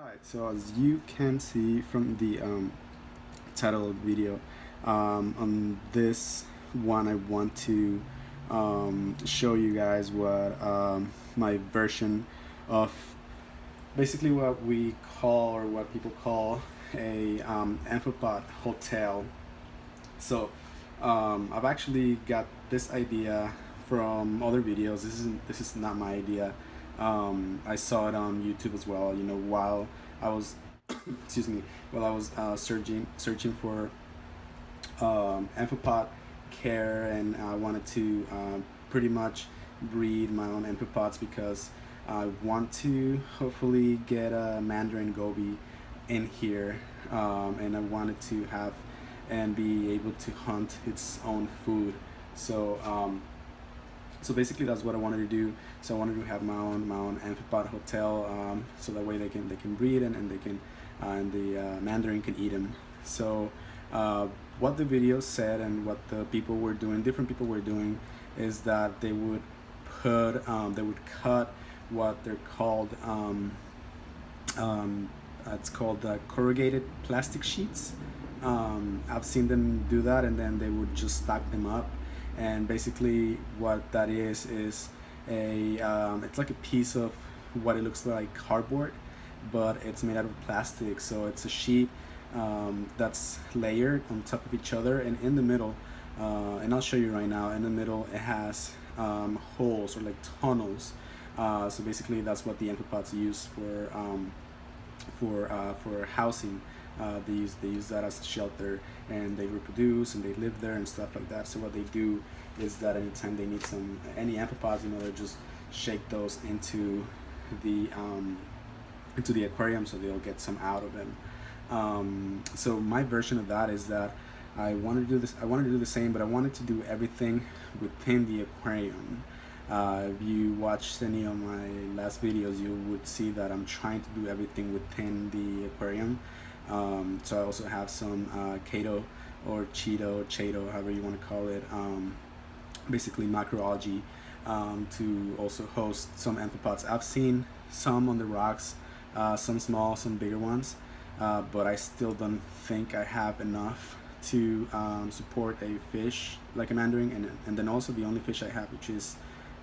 Alright, so as you can see from the title of the video, on this one I want to show you guys what my version of basically what we call or what people call a Amphipod Hotel. So I've actually got this idea from other videos. This is not my idea. I saw it on YouTube as well. You know, while I was excuse me, while I was searching for amphipod care, and I wanted to pretty much breed my own amphipods because I want to hopefully get a Mandarin goby in here, and I wanted to have and be able to hunt its own food. So so basically that's what I wanted to do. So I wanted to have my own amphipod hotel, so that way they can breed, and they can and the Mandarin can eat them. So what the video said and what the people were doing, different people were doing, is that they would cut what they're called it's called corrugated plastic sheets. I've seen them do that, and then they would just stack them up. And basically, what that is a it's like a piece of what it looks like cardboard, but it's made out of plastic. So it's a sheet that's layered on top of each other, and in the middle, and I'll show you right now. In the middle, it has holes or like tunnels. So basically, that's what the amphipods use for housing. They use that as a shelter, and they reproduce and they live there and stuff like that. So what they do is that anytime they need any amphipods, they just shake those the into the aquarium, so they'll get some out of them. So my version of that is that I wanted to do this. I wanted to do the same, but I wanted to do everything within the aquarium. If you watched any of my last videos, you would see that I'm trying to do everything within the aquarium. So I also have some Chaeto or Chaeto, however you want to call it, basically macroalgae, to also host some amphipods. I've seen some on the rocks, some small, some bigger ones, but I still don't think I have enough to support a fish like a mandarin, and then also the only fish I have, which is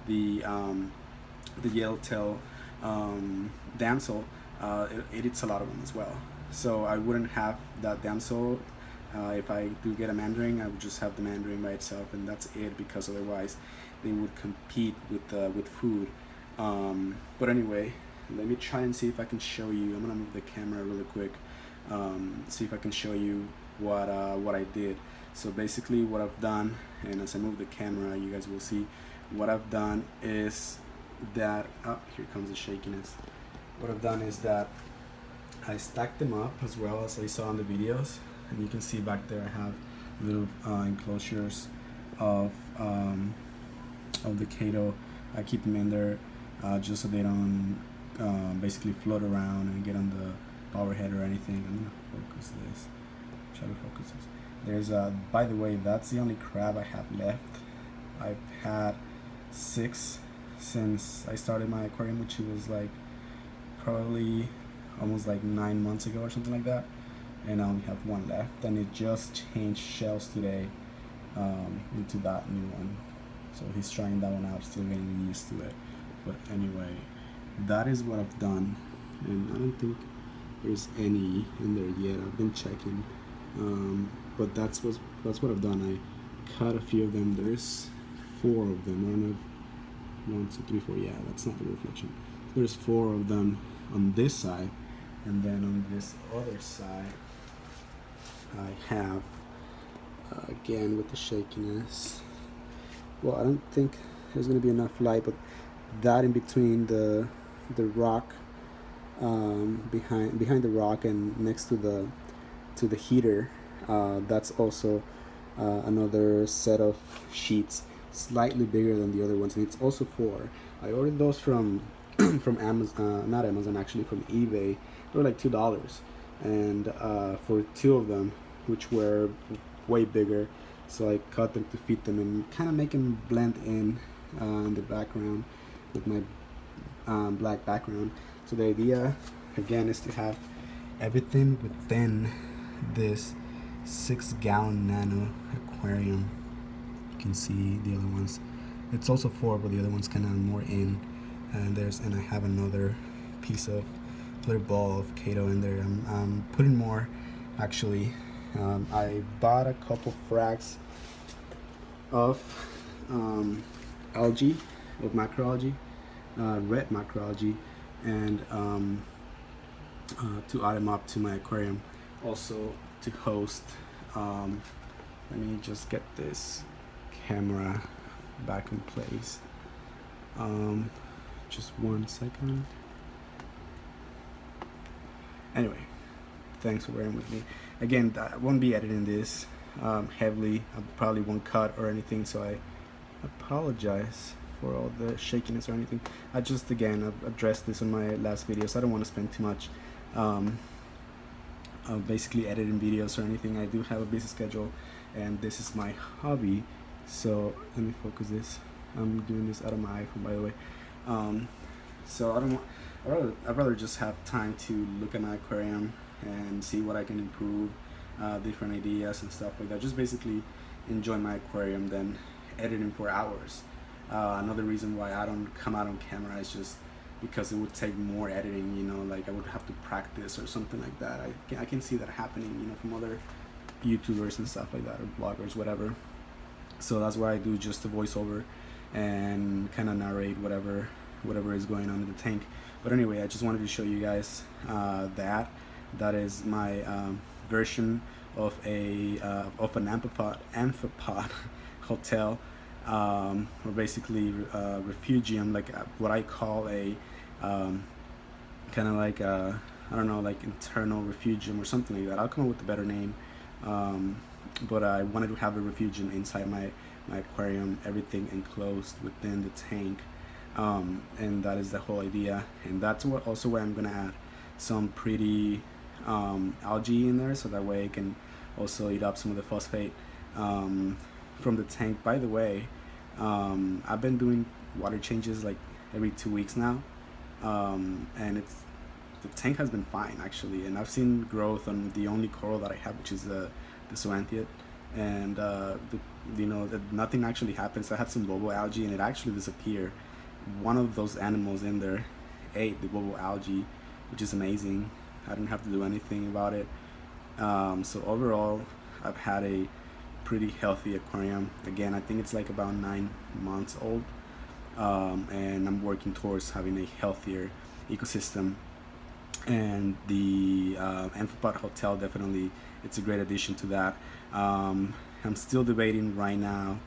the yellowtail damsel. It eats a lot of them as well. So I wouldn't have that damsel. If I do get a mandarin, I would just have the mandarin by itself, and that's it, because otherwise they would compete with food. But anyway, let me try and see if I can show you. I'm gonna move the camera really quick. See if I can show you what I did. So basically, what I've done, and as I move the camera, you guys will see what I've done is that. Oh, here comes the shakiness. What I've done is that I stacked them up as well as I saw in the videos, and you can see back there I have little enclosures of the Chaeto. I keep them in there just so they don't basically float around and get on the power head or anything. I'm gonna focus this. Try to focus this. There's by the way, that's the only crab I have left. I've had 6 since I started my aquarium, which was like probably almost like 9 months ago or something like that, and I only have 1 left, and it just changed shells today into that new one. So he's trying that one out, still getting used to it. But anyway, that is what I've done, and I don't think there's any in there yet. I've been checking, but that's what I've done. I cut a few of them. There's 4 of them. I don't know if 1, 2, 3, 4. Yeah, that's not the reflection. There's 4 of them on this side, and then on this other side I have again with the shakiness. Well, I don't think there's gonna be enough light, but that in between the rock, behind the rock and next to the heater, that's also another set of sheets, slightly bigger than the other ones, and it's also 4. I ordered those from from Amazon, not Amazon, actually from eBay. They were like $2, and for 2 of them, which were way bigger. So I cut them to fit them and kind of make them blend in the background with my black background. So the idea again is to have everything within this 6-gallon nano aquarium. You can see the other ones. It's also 4, but the other one's kind of more in. And I have another piece of little ball of Kato in there. I'm putting more actually. I bought a couple frags of algae, of macroalgae, red macroalgae, and to add them up to my aquarium. Also to host, let me just get this camera back in place. Just 1 second. Anyway, thanks for bearing with me. Again, I won't be editing this heavily. I probably won't cut or anything, so I apologize for all the shakiness or anything. I just, again, I've addressed this in my last video, so I don't want to spend too much basically editing videos or anything. I do have a busy schedule, and this is my hobby. So let me focus this. I'm doing this out of my iPhone, by the way. So I'd rather just have time to look at my aquarium and see what I can improve, different ideas and stuff like that. Just basically enjoy my aquarium than editing for hours. Another reason why I don't come out on camera is just because it would take more editing, you know, like I would have to practice or something like that. I can see that happening, you know, from other YouTubers and stuff like that, or bloggers, whatever. So that's why I do just a voiceover and kind of narrate whatever is going on in the tank. But anyway, I just wanted to show you guys that is my version of an Amphipod Hotel, or basically refugium, like what I call a kind of like I don't know, like internal refugium or something like that. I'll come up with a better name. But I wanted to have a refugium inside my aquarium, everything enclosed within the tank, and that is the whole idea. And that's also where I'm gonna add some pretty algae in there, so that way I can also eat up some of the phosphate from the tank. By the way, I've been doing water changes like every 2 weeks now, and the tank has been fine actually, and I've seen growth on the only coral that I have, which is the zoanthiid, and nothing actually happens. I had some bobo algae and it actually disappeared. One of those animals in there ate the bobo algae, which is amazing. I didn't have to do anything about it. So overall, I've had a pretty healthy aquarium. Again, I think it's like about 9 months old, and I'm working towards having a healthier ecosystem. And the Amphipod Hotel, definitely, it's a great addition to that. I'm still debating right now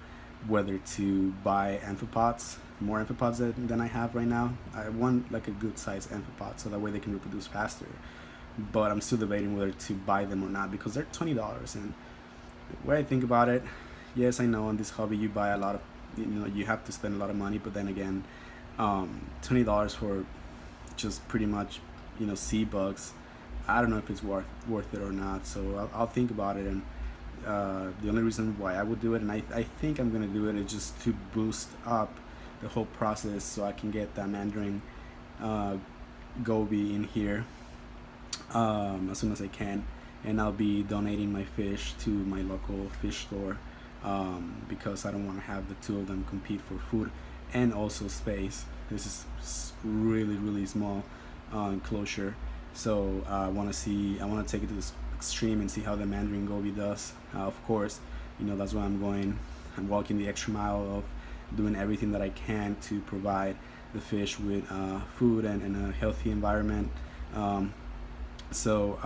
whether to buy amphipods, more amphipods than I have right now. I want like a good sized amphipod so that way they can reproduce faster. But I'm still debating whether to buy them or not, because they're $20. And the way I think about it, yes, I know in this hobby you buy a lot of, you have to spend a lot of money, but then again, $20 for just pretty much, sea bugs, I don't know if it's worth it or not. So I'll think about it. And the only reason why I would do it, and I think I'm gonna do it, is just to boost up the whole process so I can get that mandarin goby in here as soon as I can. And I'll be donating my fish to my local fish store, because I don't want to have the two of them compete for food and also space. This is really small enclosure, so I want to take it to this extreme and see how the mandarin goby does. Of course, that's why I'm walking the extra mile of doing everything that I can to provide the fish with food and a healthy environment. So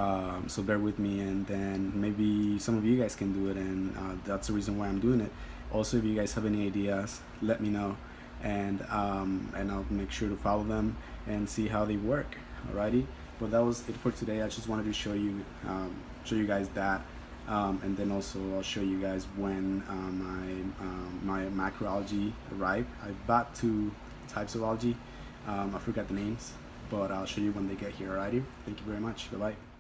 bear with me, and then maybe some of you guys can do it, and that's the reason why I'm doing it. Also, if you guys have any ideas, let me know, and I'll make sure to follow them and see how they work. Alrighty, but that was it for today. I just wanted to show you guys that, and then also I'll show you guys when my macroalgae arrive. I bought 2 types of algae. I forgot the names, but I'll show you when they get here. Alrighty, thank you very much. Bye bye.